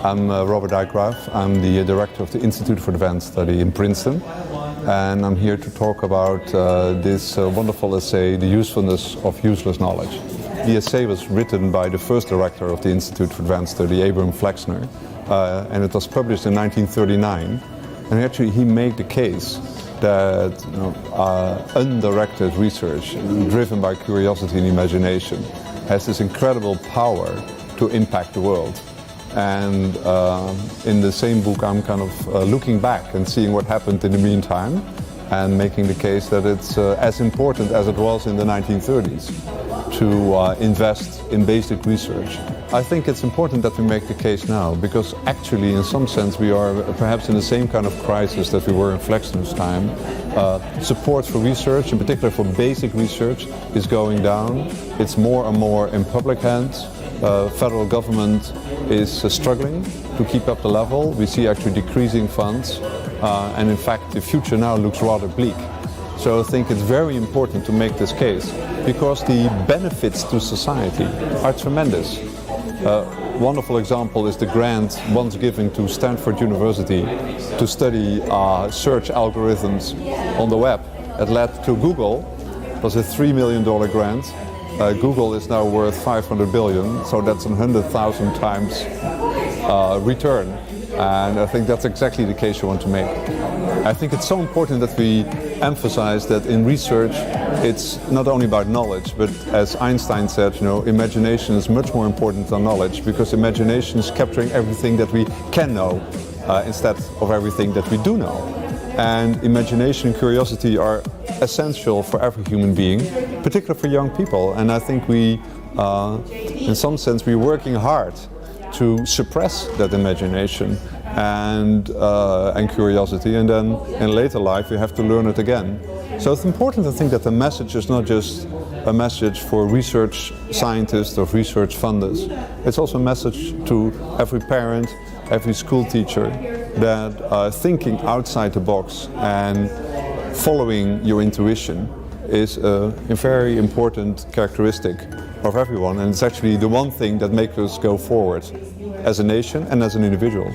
I'm Robert Diegraaf. I'm the director of the Institute for Advanced Study in Princeton, and I'm here to talk about this wonderful essay, The Usefulness of Useless Knowledge. The essay was written by the first director of the Institute for Advanced Study, Flexner, and it was published in 1939. And actually he made the case that undirected research, driven by curiosity and imagination, has this incredible power to impact the world. And in the same book I'm kind of looking back and seeing what happened in the meantime and making the case that it's as important as it was in the 1930s to invest in basic research. I think it's important that we make the case now because actually in some sense we are perhaps in the same kind of crisis that we were in Flexiner's time. Support for research, in particular for basic research, is going down. It's more and more in public hands. Federal government is struggling to keep up the level. We see actually decreasing funds and in fact the future now looks rather bleak. So I think it's very important to make this case because the benefits to society are tremendous. Wonderful example is the grant once given to Stanford University to study search algorithms on the web. It led to Google. It was a $3 million grant. Google is now worth 500 billion, so that's 100,000 times return. And I think that's exactly the case you want to make. I think it's so important that we emphasize that in research it's not only about knowledge, but as Einstein said, imagination is much more important than knowledge because imagination is capturing everything that we can know instead of everything that we do know. And imagination and curiosity are essential for every human being, particularly for young people. And I think we, in some sense, we're working hard to suppress that imagination and curiosity, and then in later life you have to learn it again. So it's important to think that the message is not just a message for research scientists or research funders. It's also a message to every parent, every school teacher, that thinking outside the box and following your intuition is a very important characteristic of everyone, and it's actually the one thing that makes us go forward as a nation and as an individual.